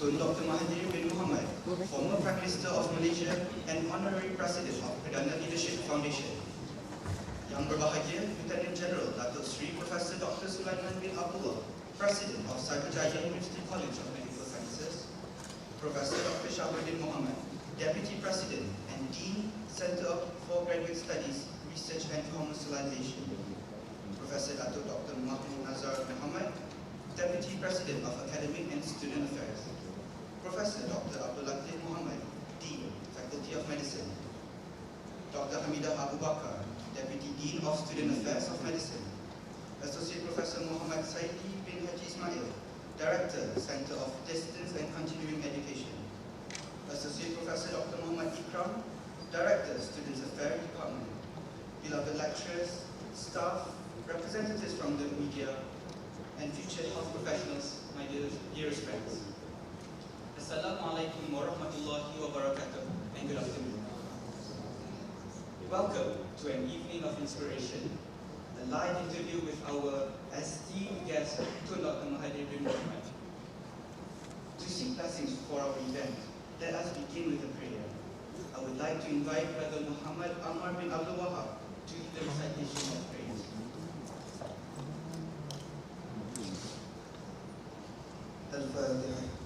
Tun Dr Mahathir Muhammad, former Prime Minister of Malaysia and Honorary President of Perdana Leadership Foundation. Yang berbahagia Lieutenant General Datuk Seri Profesor Dr Sulaiman bin Abdullah, President of Cyberjaya University College of Medical Sciences. Professor Dr Shahruddin Mohamad, Deputy President and Dean, Centre for Graduate Studies, Research and Commercialization. Professor Dr Mahmud Nazar Muhammad, Deputy President of Academic and Student Affairs. Professor Dr Abdul Latif Muhammad, Dean, Faculty of Medicine. Dr Hamidah Abu Bakar, Deputy Dean of Student Affairs of Medicine. Associate Professor Muhammad Saidi bin Haji Ismail, Director, Centre of Distance and Continuing Education. Associate Professor Dr Muhammad Ikram, Director, Students Affairs Department. Beloved lecturers, staff, representatives from the media, and future health professionals, my dearest friends. Assalamualaikum warahmatullahi wabarakatuh, and good afternoon. Welcome to an evening of inspiration, a live interview with our esteemed guest, Tun Dr Mahathir Muhammad. To seek blessings for our event, let us begin with a prayer. I would like to invite Brother Muhammad Ammar bin Abdul Wahab to lead the recitation of praise. Al-Fatiha.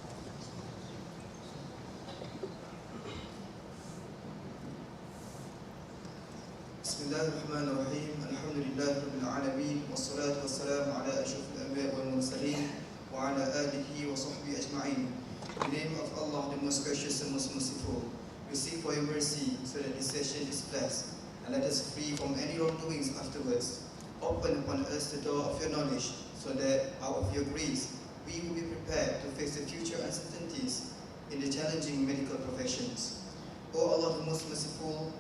Bismillahirrahmanirrahim. Alhamdulillahi Rabbil Alameen. Wassalatu wassalamu ala ashrafil anbiya wal mursalin wa ala alihi wa sahbihi ajma'in. In the name of Allah, the most gracious and most merciful, we seek for your mercy so that this session is blessed, and let us free from any wrongdoings afterwards. Open upon us the door of your knowledge, so that out of your grace we will be prepared to face the future uncertainties in the challenging medical professions. O Allah, the most merciful,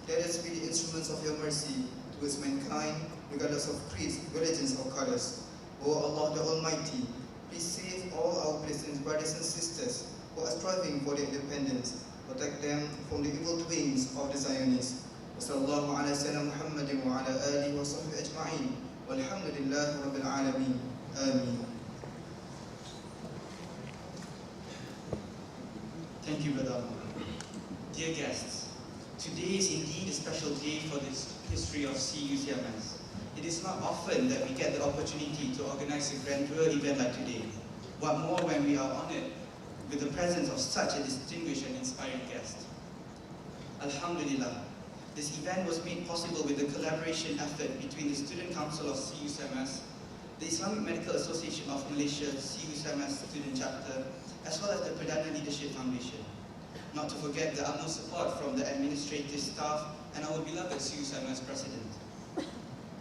let us be the instruments of your mercy towards mankind, regardless of creeds, religions, or colors. O Allah, the Almighty, please save all our brothers and sisters who are striving for their independence. Protect them from the evil doings of the Zionists. Wassallallahu ala sayyidina Muhammadin wa ala alihi wa sahbihi ajma'in. Walhamdulillahi Rabbil Alameen. Ameen. Thank you, Brother. Dear guests, today is indeed a special day for this history of CUCMS. It is not often that we get the opportunity to organize a grandeur event like today. What more when we are honored with the presence of such a distinguished and inspiring guest. Alhamdulillah, this event was made possible with the collaboration effort between the Student Council of CUCMS, the Islamic Medical Association of Malaysia, CUCMS Student Chapter, as well as the Perdana Leadership Foundation. Not to forget the utmost support from the administrative staff and our beloved CUCMS President.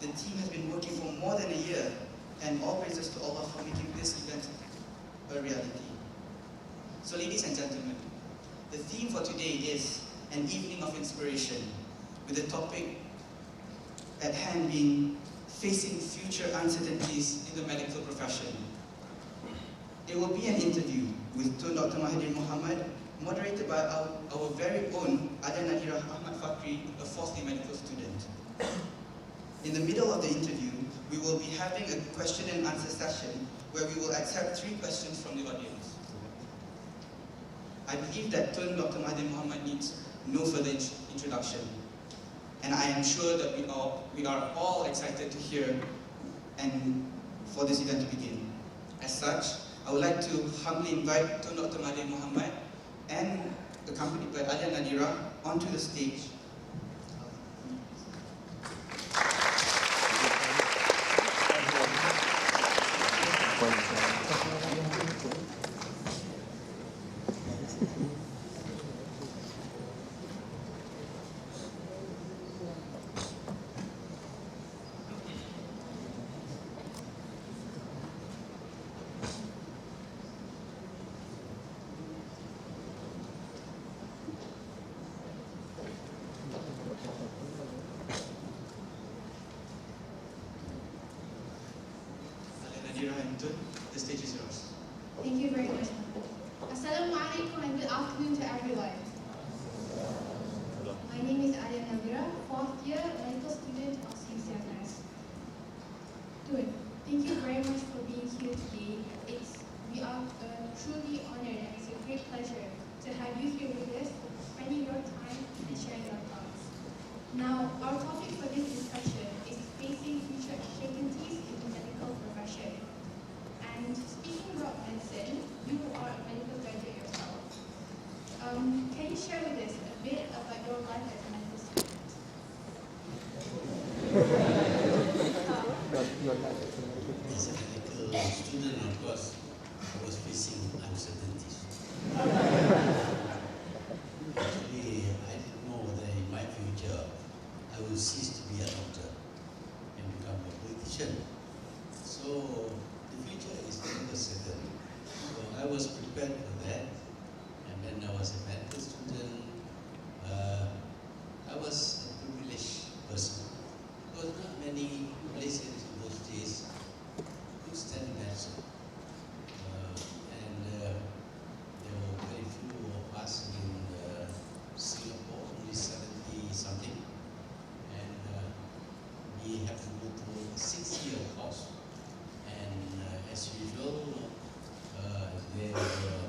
The team has been working for more than a year, and all praises to Allah for making this event a reality. So ladies and gentlemen, the theme for today is an evening of inspiration, with the topic at hand being facing future uncertainties in the medical profession. It will be an interview with Tun Dr Mahathir Muhammad, moderated by our very own Adan Nadira Ahmad Fakri, a fourth year medical student. In the middle of the interview, we will be having a question and answer session where we will accept 3 questions from the audience. I believe that Tun Dr Mahathir Muhammad needs no further introduction, and I am sure that we are all excited to hear and for this event to begin. As such, I would like to humbly invite Tun Dr Mahathir Muhammad and accompanied by Adan Nadira onto the stage. The stage is yours. Thank you very much. Assalamualaikum and good afternoon to everyone. My name is Adan Nadira, 4th year medical student of CUCMS. Tun, thank you very much for being here today. We are truly honored pleasure to have you here with us, spending your time and sharing your thoughts. Now, our topic for this discussion is facing future uncertainties in the medical profession. And speaking about medicine, you are a medical graduate yourself. Can you share with us a bit about your life as a medical student? As a medical student, of course, I was facing uncertainties. Actually, I didn't know that in my future I will cease to be a doctor and become a politician. So the future is never certain. So I was prepared for that, and then I was a medical student. I was a privileged person. There was not many Malaysians in those days who study medicine. There were very few of us in Singapore, only 70 something. And we have to go through a 6-year course. And as usual, there were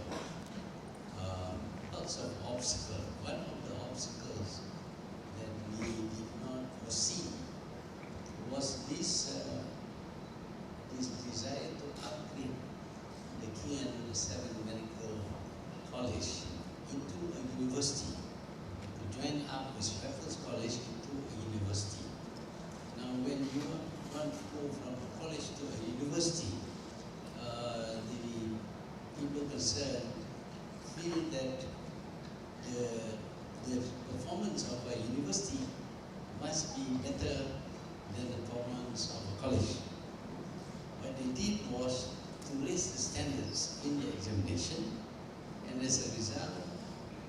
lots of obstacles. One of the obstacles that we did not foresee was this desire to upgrade the King and Seven Medical College into a university, to join up with Raffles College into a university. Now, when you want to go from a college to a university, the people concerned feel that the performance of a university must be better than the performance of a college. What they did was to raise the standards in the examination, and as a result,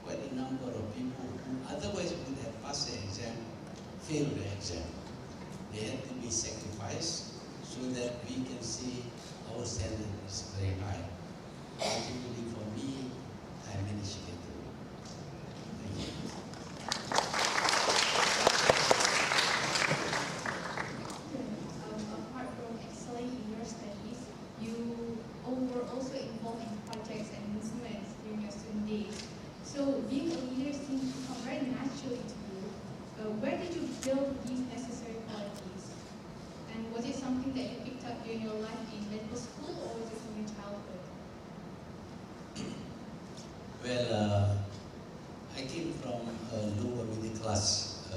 quite a number of people who otherwise would have passed the exam failed the exam. They had to be sacrificed so that we can see our standard is very high. Particularly for me, I managed to get through. Thank you. Apart from excelling in your studies, you were also involved in projects and movements during your student days. So being a leader seems to come very naturally to you. Where did you build these necessary qualities? And was it something that you picked up during your life in medical school, or was it from your childhood? Well, I came from a lower middle class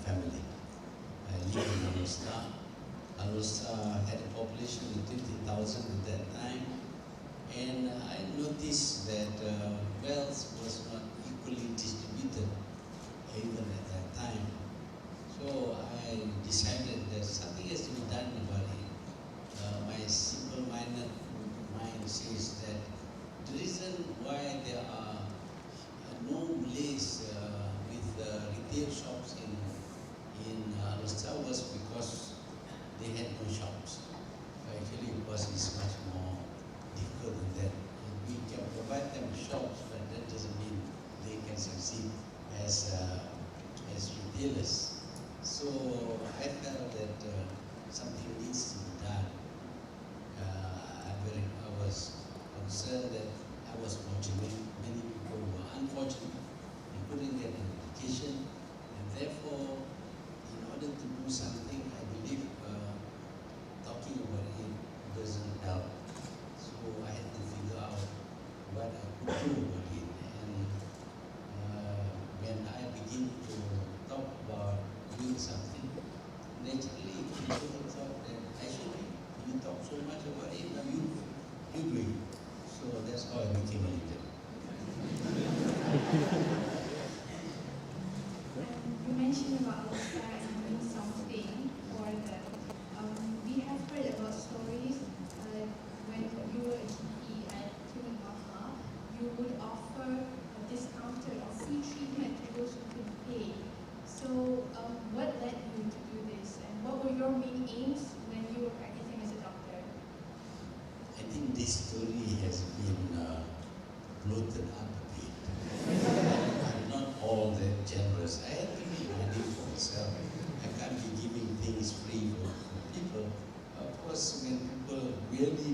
family. I lived in Alostar. Alostar had a population of 20,000 at that time, and I noticed that wealth was not equally distributed even at that time. So I decided that something has to be done about it. My simple-minded mind says that the reason why there are no Malays with retail shops in Alostar was because they had no shops. Actually, of course, it's much more difficult than that. We can provide them shops, but that doesn't mean they can succeed as retailers. So I felt that something needs to be done. I was concerned that I was fortunate. Many people were unfortunate and couldn't get an education, and therefore, in order to do something, I believe talking about it doesn't help. So I had to figure out what I could do about it. And when I begin to talk about doing something, naturally people thought that I should be. You talk so much about it, now you do it. So that's how I became a leader. You mentioned about Alostar and doing something for them. We have heard about stories when you were a GP at Tun Dr. You would offer a discounted or free treatment to those who couldn't pay. So what led you to do this, and what were your main aims when you were practicing as a doctor? I think this story has been bloated up a bit. I'm not all that generous. I have to be ready for myself. I can't be giving things free for people. Of course, when people really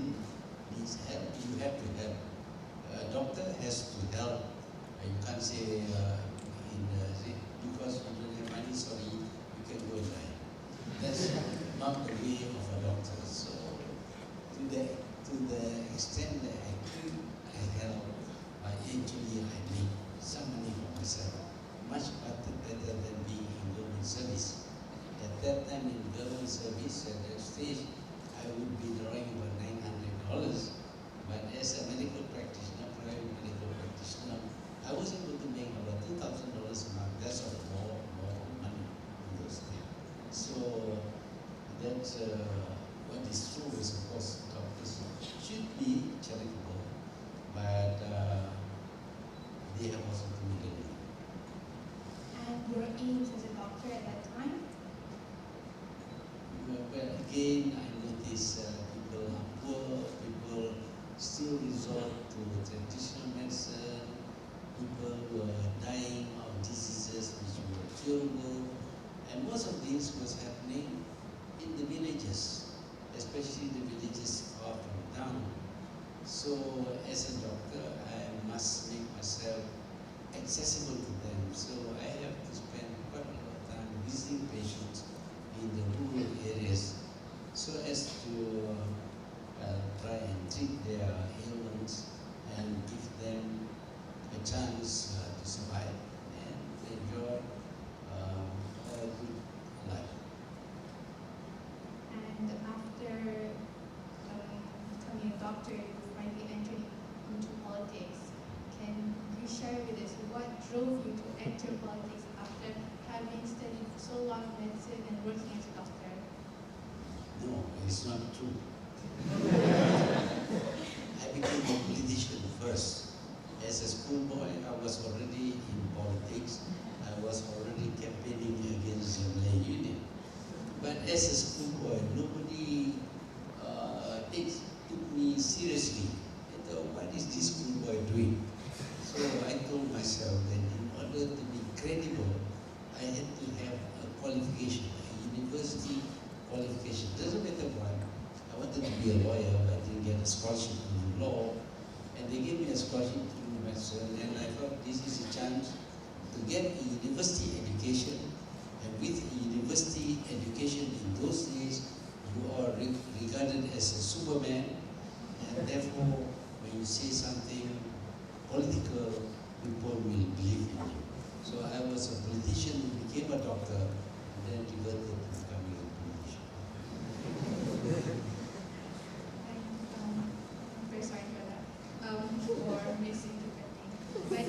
need help, you have to help. a doctor has to help. You can't say because you don't have money, sorry, you can go and die. That's not the way of a doctor. So to the extent that I help, I make some money for myself, much better than being in government service. At that time in government service, at that stage, I would be drawing about $900. But as a medical practitioner, private medical practitioner, I was able to make about $2,000 a month. That's more money in those days. So that's what is true is, of course, doctors should be charitable, but they have also to make a living. And your aims as a doctor at that time? Well, again, I notice people are poor, people still resort to traditional medicine, people were dying of diseases which were curable, and most of this was happening in the villages, especially the villages far from town. So as a doctor, I must make myself accessible to them. So I have to spend quite a lot of time visiting patients in the rural areas so as to try and treat their ailments and give them a chance to survive and enjoy a good life. And after becoming a doctor, you finally entered into politics. Can you share with us what drove you to enter politics after having studied so long medicine and working as a doctor? No, it's not true. I became a politician first. As a schoolboy, I was already in politics. I was already campaigning against the Malay Union. But as a schoolboy, nobody took me seriously. I thought, what is this schoolboy doing? So I told myself that in order to be credible, I had to have a qualification, a university qualification. Doesn't matter what. I wanted to be a lawyer, but I didn't get a scholarship in law. And they gave me a scholarship through medicine, and I thought this is a chance to get a university education. And with a university education in those days, you are regarded as a superman, and therefore, when you say something political, people will believe in you. So I was a politician, became a doctor, and then reverted to becoming a politician. I'm very sorry for that, for misinterpreting. But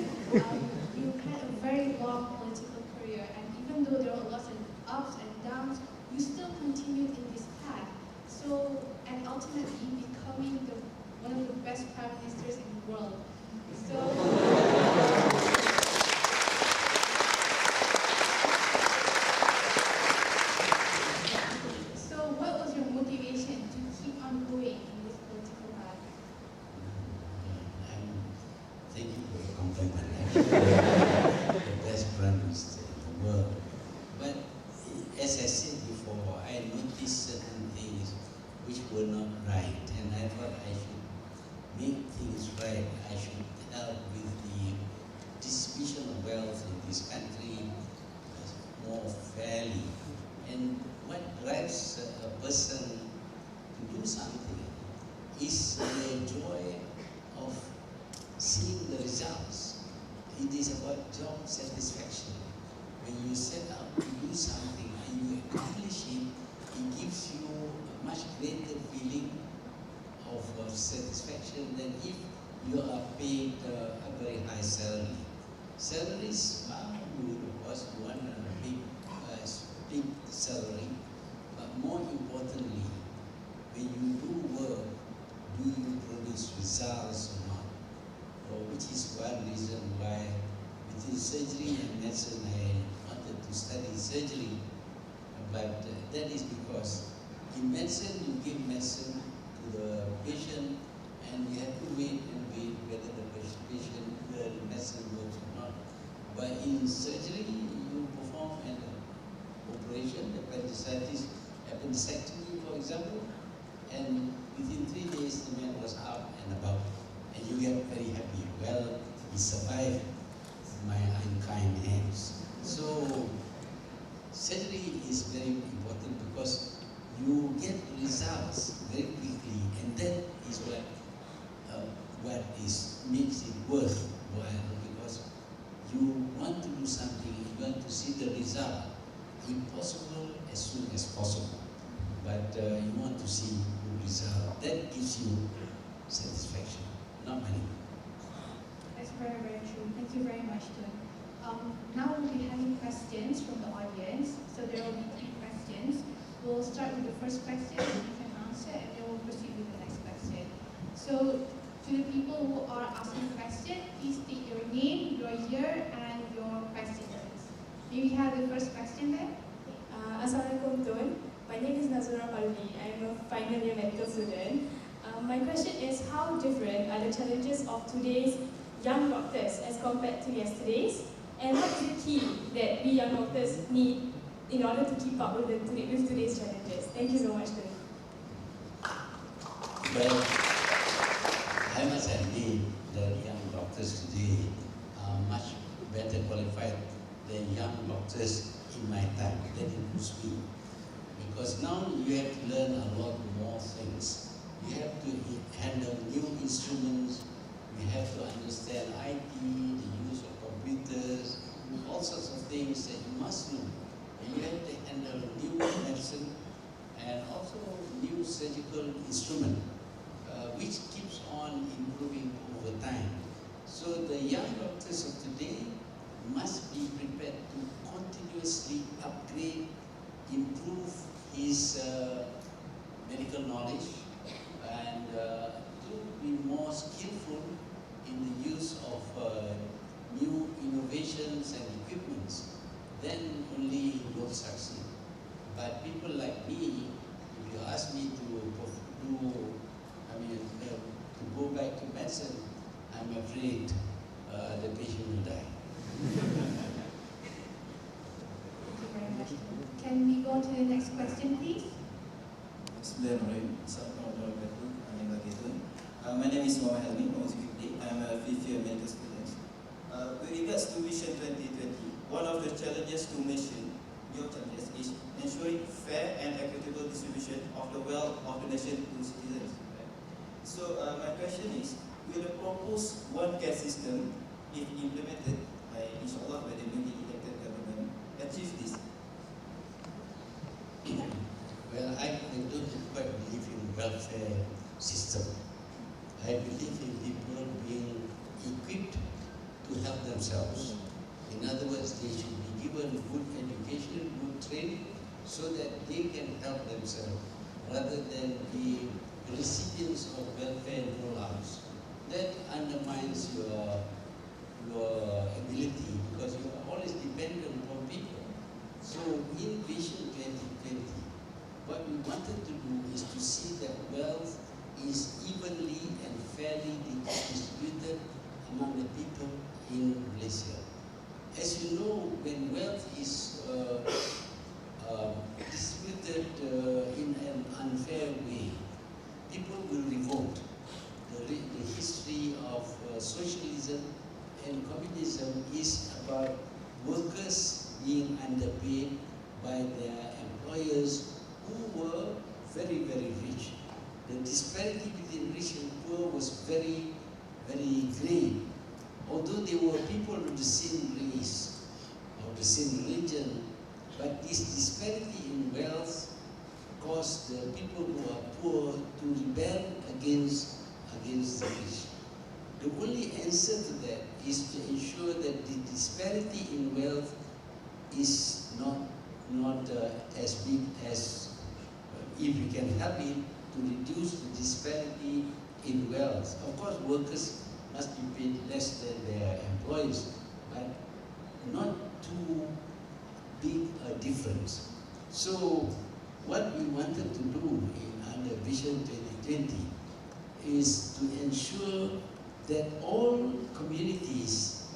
you had a very long political career, and even though there were lots of ups and downs, you still continued in this path. So, and ultimately becoming one of the best prime ministers in the world. So what was your motivation to keep on going in this political path? Thank you for your compliment. The best prime minister in the world. But as I said before, I noticed certain things which were not right, and I thought I should make things right. I should help with the distribution of wealth in this country more fairly. And what drives a person to do something is the joy of seeing the results. It is about job satisfaction. When you set out to do something and you accomplish it, it gives you a much greater feeling of satisfaction than if you are paid a very high salary. Salaries are good, of course, you want a big salary, but more importantly, when you do work, do you produce results or not? Which is one reason why between surgery and medicine I wanted to study surgery, but that is because in medicine you give medicine to the patient and you have to wait and wait whether the patient, the medicine works or not. But in surgery you perform an operation, appendectomy for example, and within 3 days the man was up and about, and you get very happy but it makes it worthwhile because you want to do something, you want to see the result, if possible, as soon as possible. But you want to see the result. That gives you satisfaction, not money. That's very, very true. Thank you very much, Tun. Now we'll be having questions from the audience. So there will be 3 questions. We'll start with the first question, you can answer, and then we'll proceed with the next question. So to the people who are asking questions, please state your name, your year, and your question. May we have the first question there? Assalamualaikum Tun. My name is Nazura Parvi. I am a final year medical student. My question is, how different are the challenges of today's young doctors as compared to yesterday's? And what is the key that we young doctors need in order to keep up with today's challenges? Thank you so much, Tun. Well, I must admit that young doctors today are much better qualified than young doctors in my time. That includes me. Because now you have to learn a lot more things. You have to handle new instruments. You have to understand IT, the use of computers, all sorts of things that you must know. And you have to handle new medicine and also new surgical instrument, which keeps on improving over time. So the young doctors of today must be prepared to continuously upgrade, improve his medical knowledge, and to be more skillful in the use of new innovations and equipments. Then only he will succeed. But people like me, if you ask me to go back to medicine, I'm afraid the patient will die. Thank you very much. Can we go to the next question, please? My name is Mohamed Helmi, I'm a 5th year medical student. With regards to Vision 2020, one of the challenges to mention, your challenges, is ensuring fair and equitable distribution of the wealth of the nation to citizens. Right? So my question is, will the proposed one care system, if implemented by inshallah by the newly elected government, achieve this? Well, I don't quite believe in welfare system. I believe in people being equipped to help themselves. In other words, they should be given good education, good training, so that they can help themselves, rather than be recipients of welfare rollouts. That undermines your ability, because you are always dependent on people. So in Vision 2020, what we wanted to do is to see that wealth is evenly and fairly distributed among the people in Malaysia. As you know, when wealth is distributed in an unfair way, people will revolt. The history of socialism and communism is about workers being underpaid by their employers who were very, very rich. The disparity between rich and poor was very, very great. Although they were people of the same race, of the same religion, but this disparity in wealth caused the people who are poor to rebel against the rich. The only answer to that is to ensure that the disparity in wealth is not as big as, if we can help it, to reduce the disparity in wealth. Of course, workers must be paid less than their employees, but not too big a difference. So what we wanted to do under Vision 2020 is to ensure that all communities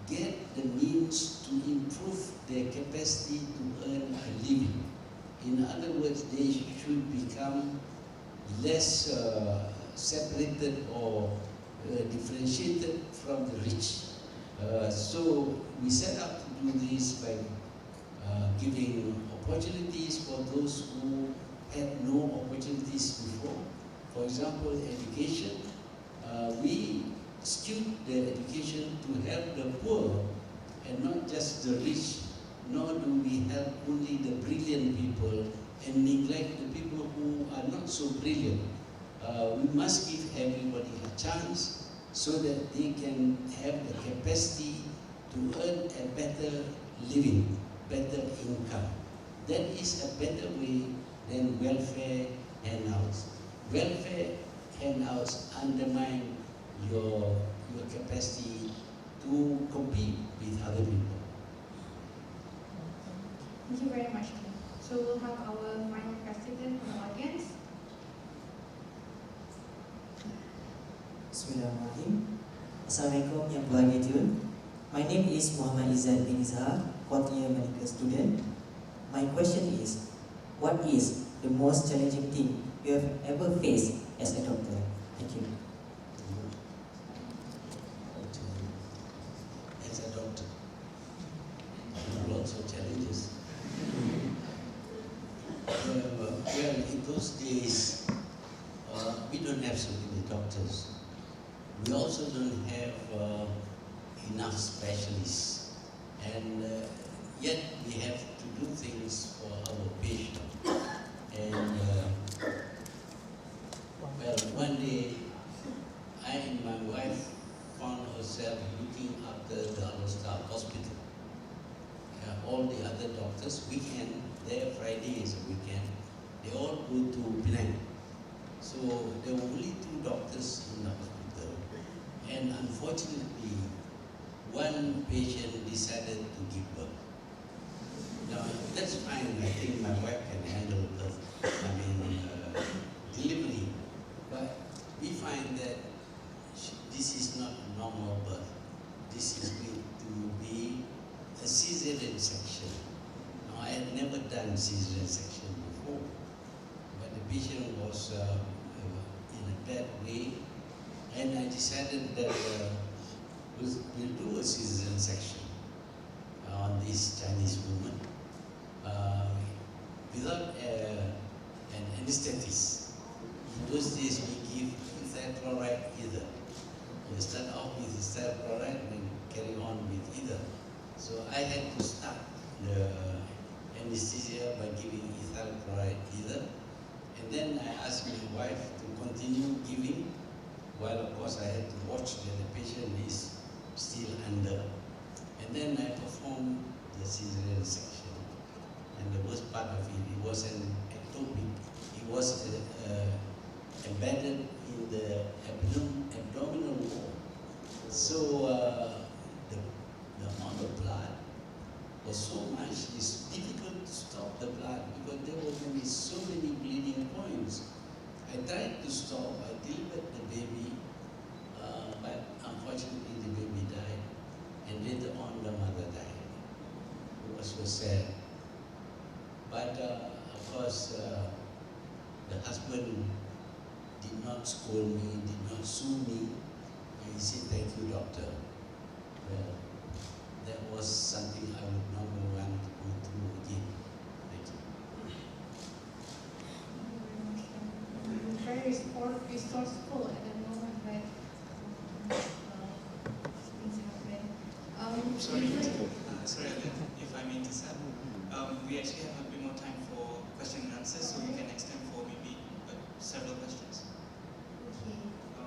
get the means to improve their capacity to earn a living. In other words, they should become less separated or differentiated from the rich. So we set out to do this by giving opportunities for those who had no opportunities before. For example, education. We skewed the education to help the poor and not just the rich, nor do we help only the brilliant people and neglect the people who are not so brilliant. We must give everybody a chance so that they can have the capacity to earn a better living, better income. That is a better way than welfare handouts. Welfare handouts undermine your capacity to compete with other people. Thank you very much. So we'll have our final question from the audience. Bismillahirrahmanirrahim. Assalamualaikum yang berbahagia Tun. My name is Muhammad Izzat bin Izhar, fourth year medical student. My question is, what is the most challenging thing you have ever faced as a doctor? Thank you. As a doctor, there are lots of challenges. Well, in those days, we don't have so many doctors. We also don't have enough specialists, and yet we have to do things for our patient. And well, one day, I and my wife found ourselves looking after the Al-Star Hospital. All the other doctors, weekend, their Friday is a weekend, they all go to Penang. So there were only 2 doctors in the hospital. And unfortunately, one patient decided to give birth. Now, that's fine. I think my wife can handle birth, delivery. But we find that this is not a normal birth. This is going to be a cesarean section. Now, I had never done cesarean section before, but the patient was in a bad way. And I decided that we'll do a cesarean section on this Chinese woman without an anesthetist. In those days, we give ethyl chloride either. We start off with ethyl chloride and carry on with either. So I had to start the anesthesia by giving ethyl chloride either. And then I asked my wife to continue giving, while of course I had to watch that the patient is still under. And then I performed the cesarean section. And the worst part of it was an ectopic. It was embedded in the abdominal wall. So the amount of blood was so much, it's difficult to stop the blood because there were going to be so many bleeding points. I tried to stop, I delivered the baby, but unfortunately the baby died, and later on the mother died. It was so sad. But of course, the husband did not scold me, did not sue me, and he said, "Thank you, doctor." Well, that was something I would never want to go through again. Thank you. Very resourceful at the moment, but things happen. Sorry, if I may intercept. We actually have a bit more time for question and answers, so we can extend for maybe several questions. Okay.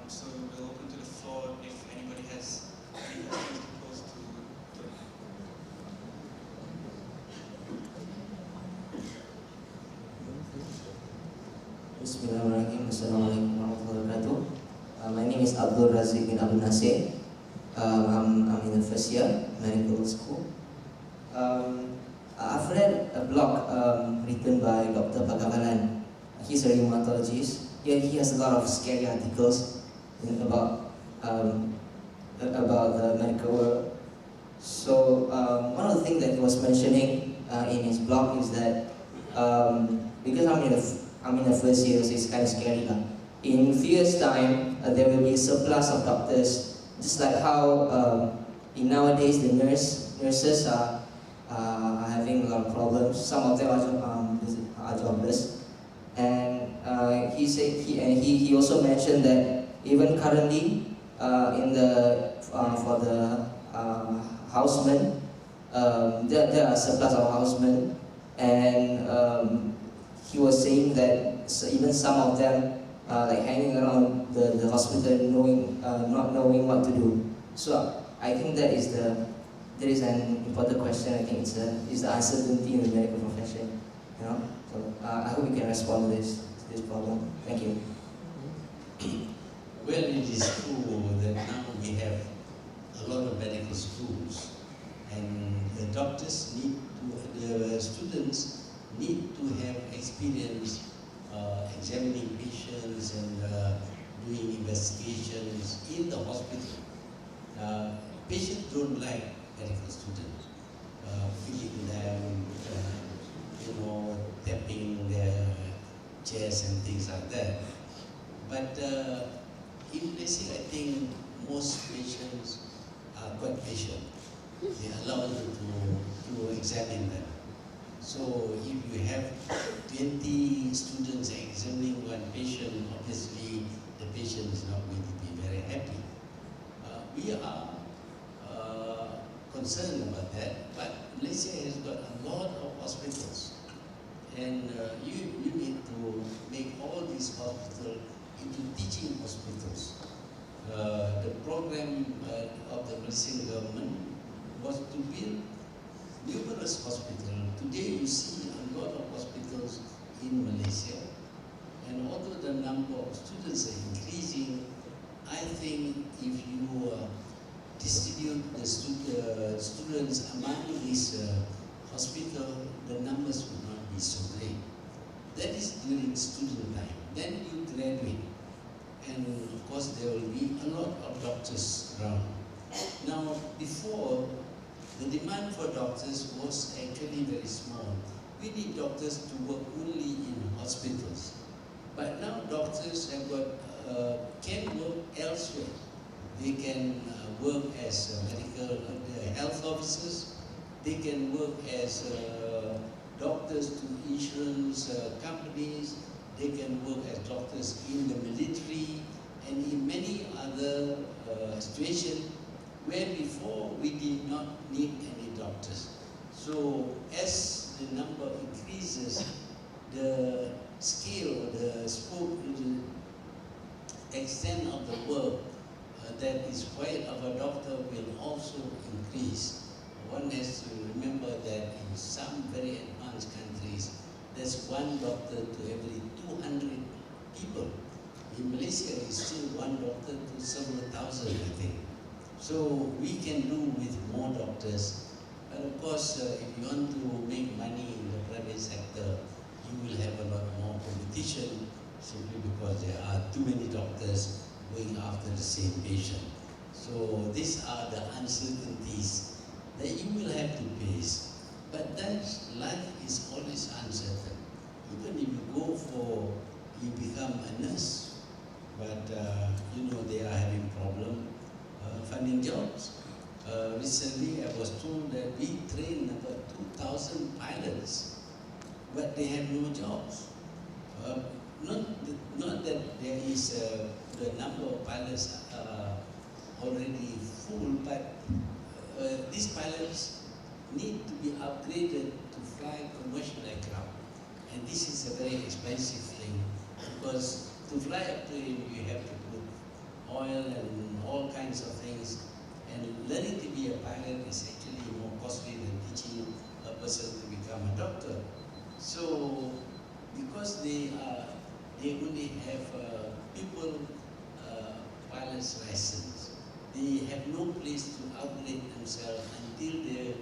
So we'll open to the floor if anybody has any questions to pose to. Bismillahirrahmanirrahim. Assalamualaikum warahmatullahi wabarakatuh. My name is Abdul Razik bin Abdul Nasir. I'm in the first year medical school. I've read a blog written by Dr. Bagalan. He's a rheumatologist. He has a lot of scary articles about the medical world. So one of the things that he was mentioning in his blog is that because I'm in the first year, so it's kind of scary now. In a few years' time, there will be a surplus of doctors, just like how in nowadays the nurses are having a lot of problems. Some of them are jobless, and he also mentioned that even currently for the housemen, there are surplus of housemen, and he was saying that even some of them like hanging around the hospital, not knowing what to do. So I think that is an important question. I think it's the uncertainty in the medical profession. You know, so I hope you can respond to this problem. Thank you. Well, it is true that now we have a lot of medical schools, and the doctors the students need to have experience examining patients and doing investigations in the hospital. Patients don't like medical students, feeding them, tapping their chairs and things like that. But in Malaysia, I think most patients are quite patient. They allow you to examine them. So if you have 20 students examining one patient, obviously the patient is not going to be very happy. We are concerned about that, but Malaysia has got a lot of hospitals, and you need to make all these hospitals into teaching hospitals. The program of the Malaysian government was to build numerous hospitals. Today you see a lot of hospitals in Malaysia, and although the number of students are increasing, I think if you distribute the students among these hospitals, the numbers will not be so great. That is during student time. Then you graduate, and of course there will be a lot of doctors around. Now, before, the demand for doctors was actually very small. We need doctors to work only in hospitals. But now doctors have can work elsewhere. They can work as medical health officers. They can work as doctors to insurance companies. They can work as doctors in the military and in many other situations where before we did not need any doctors. So as the number increases, the scale, the scope, the extent of the work that is required of a doctor will also increase. One has to remember that in some very advanced countries, there's one doctor to every 200 people. In Malaysia, it's still one doctor to several thousand, I think. So we can do with more doctors. But of course, if you want to make money in the private sector, you will have a lot more competition simply because there are too many doctors going after the same patient. So these are the uncertainties that you will have to face. But then life is always uncertain. Even if you become a nurse, but they are having problem finding jobs. Recently, I was told that we trained about 2,000 pilots, but they have no jobs. Not that there is the number of pilots already full, but these pilots need to be upgraded to fly commercial aircraft. And this is a very expensive thing, because to fly a plane you have to put oil and all kinds of things. And learning to be a pilot is actually more costly than teaching a person to become a doctor. So, because they only have pilot's license, they have no place to upgrade themselves until they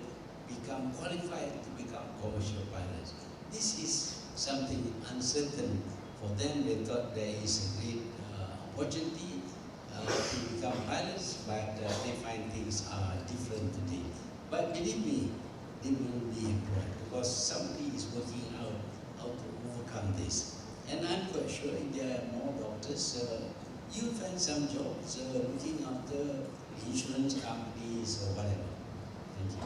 become qualified to become commercial pilots. This is something uncertain for them. They thought there is a great opportunity to become pilots, but they find things are different today. But believe me, they will be employed because somebody is working out how to overcome this. And I'm quite sure if there are more doctors, you'll find some jobs looking after insurance companies or whatever. Thank you.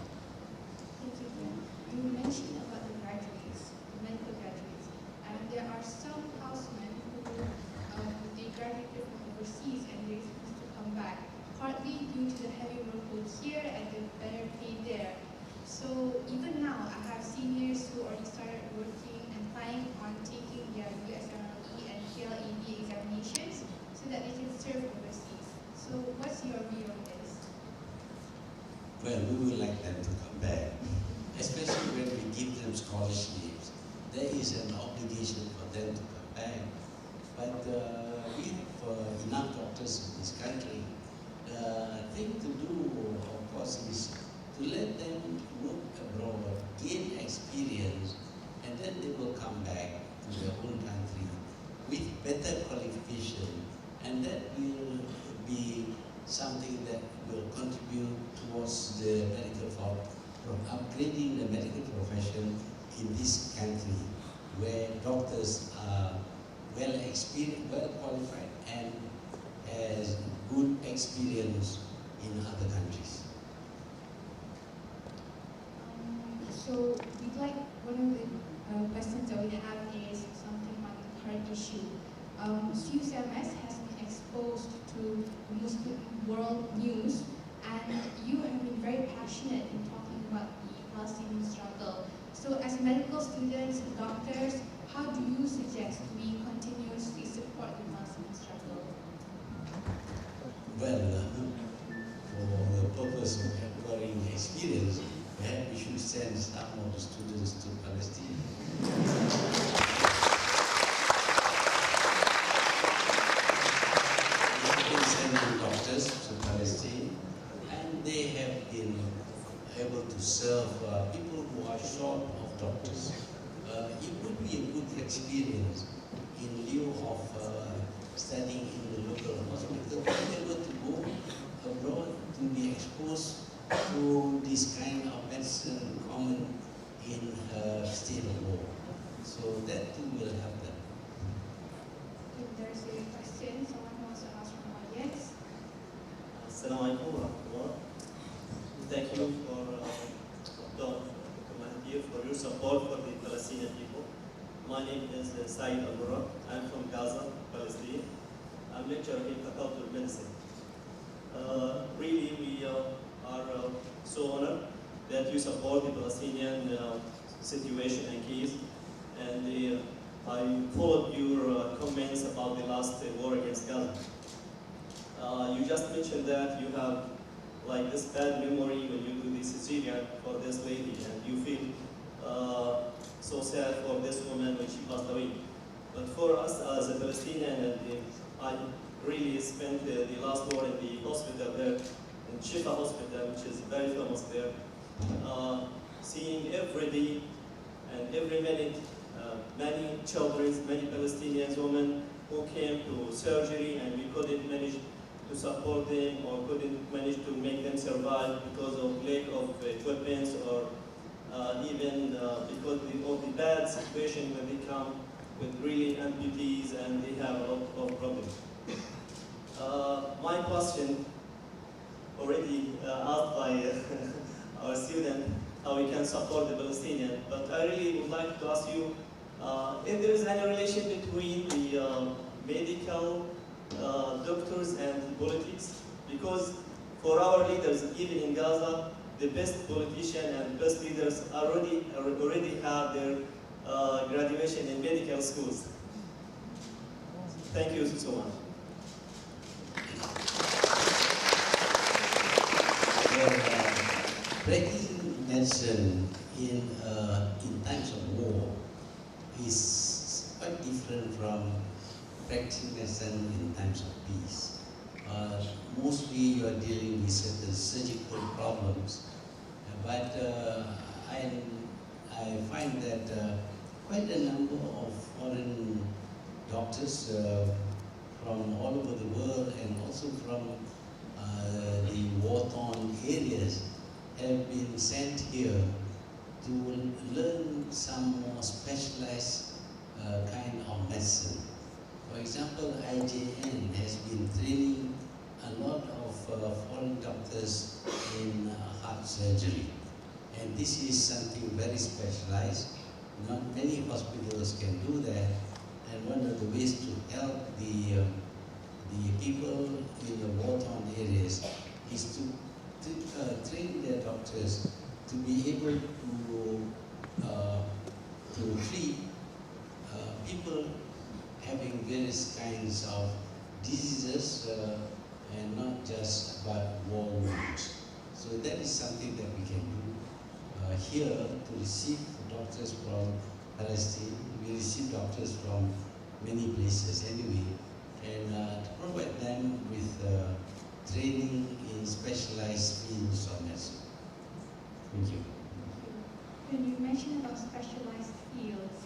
Thank you, Ben. You mentioned about the graduates, the medical graduates, and there are some housemen who they graduated from overseas and they're supposed to come back due to the heavy workload here and the better pay there. So even now, I have seniors who already started working and planning on taking their USMLE and PLAB examinations so that they can serve overseas. So what's your view on this? Well, we would like them to come back, especially when we give them scholarships. There is an obligation for them to come back. But we have enough doctors in this country. The thing to do, of course, is to let them work abroad, gain experience, and then they will come back to their own country with better qualification, and that will be something that will contribute towards the upgrading the medical profession in this country, where doctors are well experienced, well qualified, and has good experience in other countries. So we'd like, one of the questions that we have is something on the current issue. CUCMS has been exposed to Muslim world news, and you have been very passionate in talking about the Palestinian struggle. So as medical students and doctors, how do you suggest we continuously support the Palestinian struggle? Well, for the purpose of acquiring experience, we should send some of the students to Palestine. We can send the doctors to Palestine, and they have been able to serve people who are short of doctors. It would be a good experience in lieu of studying in the local hospital, to be able to go abroad to be exposed to this kind of medicine common in a state of war. So that too will help them. If there's a question, someone wants to ask from the audience. Assalamualaikum warahmatullah. Thank you for Dr. Mahathir for your support for the Palestinian people. My name is Saeed Al-Murad. I'm from Gaza, Palestine. I'm lecturer in Faculty of Medicine. Really, we are so honored that you support the Palestinian situation and case. And I followed your comments about the last war against Gaza. You just mentioned that you have like this bad memory when you do this cesarean for this lady, and you feel so sad for this woman when she passed away. But for us as a Palestinian, I really spent the last war in the hospital there, in Shifa Hospital, which is very famous there, seeing every day and every minute many children, many Palestinian women who came to surgery, and we couldn't manage to support them or couldn't manage to make them survive because of lack of equipment, or even because of the bad situation when they come with really amputees and they have a lot of problems. My question already asked by our student, how we can support the Palestinian, but I really would like to ask you if there is any relation between the medical doctors and politics, because for our leaders, even in Gaza, the best politicians and best leaders already have their graduation in medical schools. Thank you so much. Practicing medicine in times of war is quite different from practicing medicine in times of peace. Mostly you are dealing with certain surgical problems, but I find that quite a number of foreign doctors from all over the world, and also from the war-torn areas, have been sent here to learn some more specialized kind of medicine. For example, IJN has been training a lot of foreign doctors in heart surgery, and this is something very specialized. Not many hospitals can do that, and one of the ways to help the people in the war-torn areas is to doctors to be able to treat people having various kinds of diseases and not just about war wounds. So that is something that we can do here to receive doctors from Palestine. We receive doctors from many places anyway, and to provide them with training in specialized fields of medicine. Thank you. When you mentioned about specialized fields,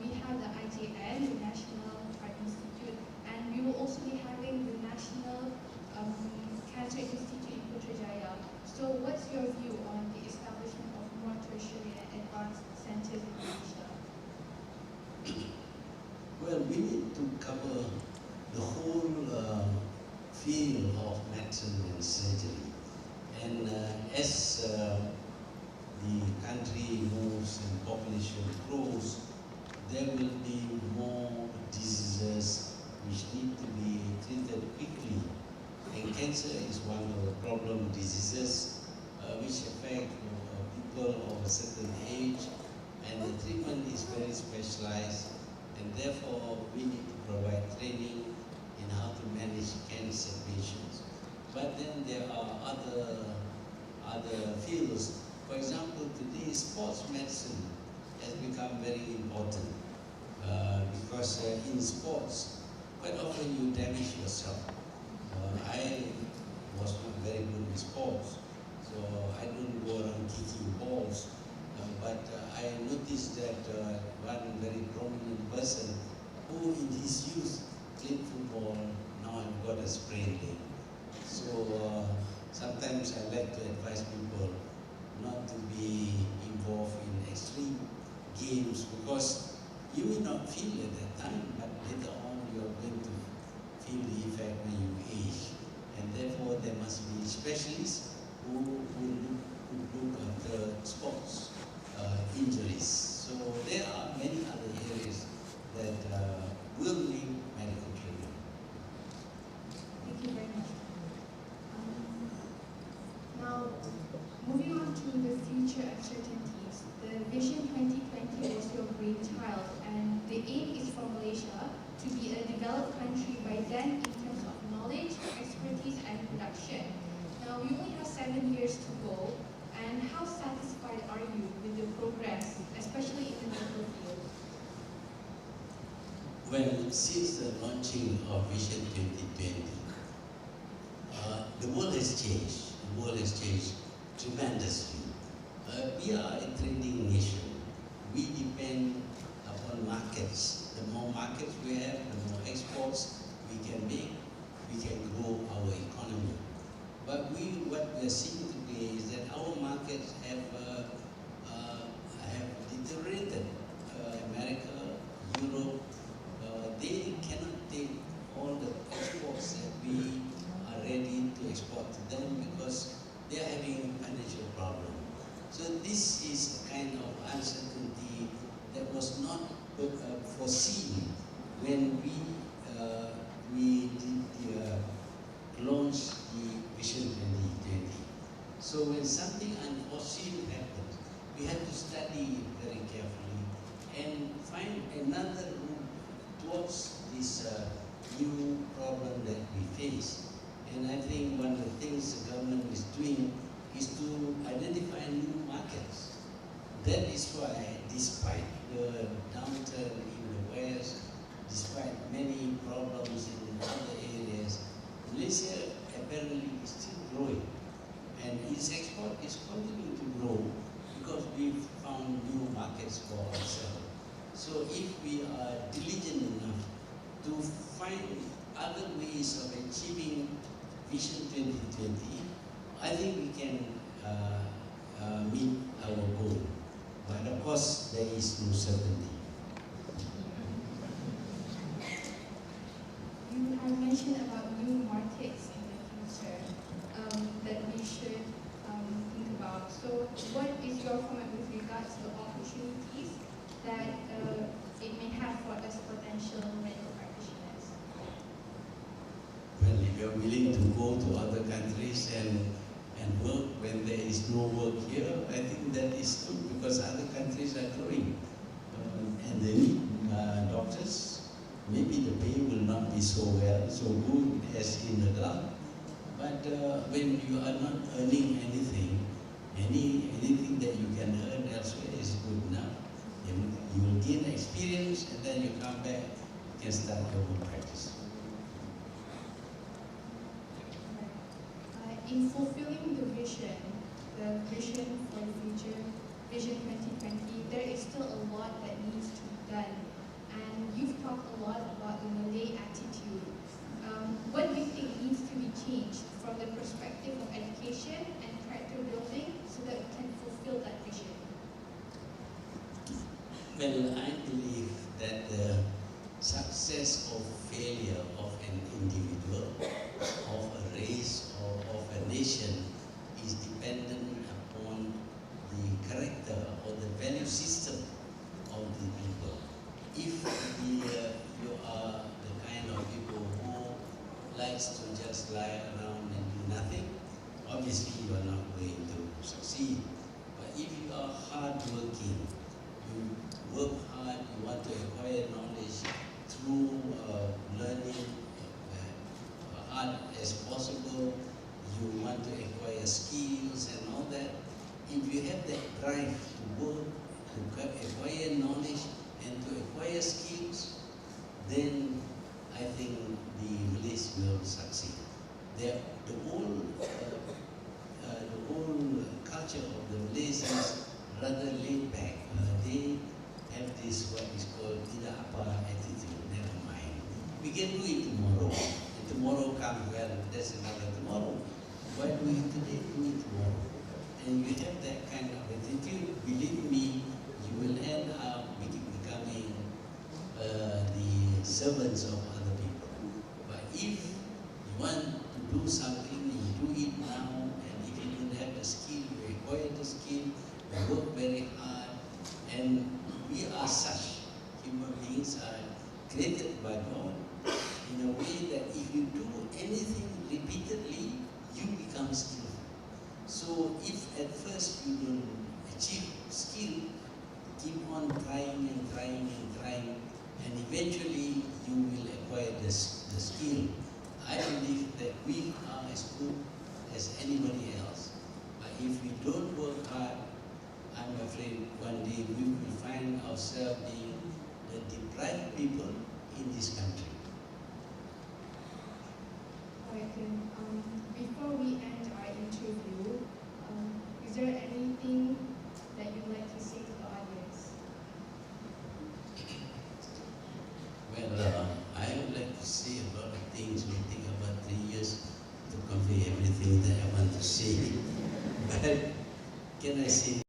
we have the IJN, the National Art Institute, and we will also be having the National Cancer Institute in Putrajaya. So what's your view on the establishment of more tertiary and advanced centers in Malaysia? Well, we need to cover the whole field of medicine and surgery. And as the country moves and population grows, there will be more diseases which need to be treated quickly. And cancer is one of the problem diseases which affect people of a certain age, and the treatment is very specialized, and therefore we need to provide training in how to manage cancer patients. But then there are other fields. For example, today sports medicine has become very important because in sports, quite often you damage yourself. I was not very good with sports, so I don't go around kicking balls. But I noticed that one very prominent person who in his youth played football, now I've got a sprained leg. So sometimes I like to advise people not to be involved in extreme games, because you may not feel it at that time, but later on you are going to feel the effect when you age. And therefore there must be specialists who look after sports injuries. So there are many other areas that will need medical treatment. Thank you very much. Now, moving on to the future uncertainties. The Vision 2020 was your brainchild, and the aim is for Malaysia to be a developed country by then in terms of knowledge, expertise, and production. Now, we only have 7 years to go, and how satisfied are you with the progress, especially in the medical field? Well, since the launching of Vision 2020, the world has changed. The world has changed tremendously. We are a trading nation. We depend upon markets. The more markets we have, the more exports we can make, we can grow our economy. But what we are seeing today is that our markets have deteriorated. America, Europe, they cannot take all the exports that we are ready to export to them because they are having financial problems. So this is a kind of uncertainty that was not foreseen when we launched the Vision 2020. So when something unforeseen happens, we have to study it very carefully and find another route towards this new problem that we face. And I think one of the things the government is doing is to identify new markets. That is why, despite the downturn in the West, despite many problems in other areas, Malaysia apparently is still growing. And its export is continuing to grow because we've found new markets for ourselves. So if we are diligent enough to find other ways of achieving Vision 2020, I think we can meet our goal. But of course, there is no certainty. You have mentioned about new markets in the future that we should think about. So what is your comment with regards to the opportunities that it may have for us potential medical practitioners? Well, if you're willing to go to other countries and work when there is no work here, I think that is good because other countries are growing. And they need doctors. Maybe the pay will not be so good as in the Gulf. But when you are not earning anything, anything that you can earn elsewhere is good enough. You will gain experience and then you come back, you can start your own practice. In fulfilling the vision for the future, Vision 2020, there is still a lot that needs to be done. And you've talked a lot about the Malay attitude. What do you think needs to be changed from the perspective of education and character building so that we can fulfill that vision? Well, I believe that the success or failure of an individual, of a race, or of a nation is dependent upon the character or the value system of the people. If you are the kind of people who likes to just lie around and do nothing, obviously you are not going to succeed. But if you are hardworking, you work hard, you want to acquire knowledge through learning hard as possible, you want to acquire skills and all that. If you have that drive to work, to acquire knowledge and to acquire skills, then I think the Malays will succeed. The whole culture of the Malays is rather laid back. They have this what is called tidak apa attitude, never mind. We can do it tomorrow. And tomorrow comes, well, that's another tomorrow. Why do it today? Do it tomorrow. And you have that kind of attitude, believe me, you will end up becoming the servants of other people. But if you want to do something, you do it now, and if you don't have the skill, you acquire the skill, you work very hard, and we are such. Human beings are created by God in a way that if you do anything repeatedly, you become skillful. So if at first you don't achieve skill, keep on trying and trying and trying, and eventually you will acquire the skill. I believe that we are as good as anybody else. But if we don't work hard, I'm afraid one day we will find ourselves being the deprived people in this country. Alright, then, before we end our interview, is there anything that you'd like to say to the audience? Well, I would like to say a lot of things. We take about 3 years to convey everything that I want to say. But can I say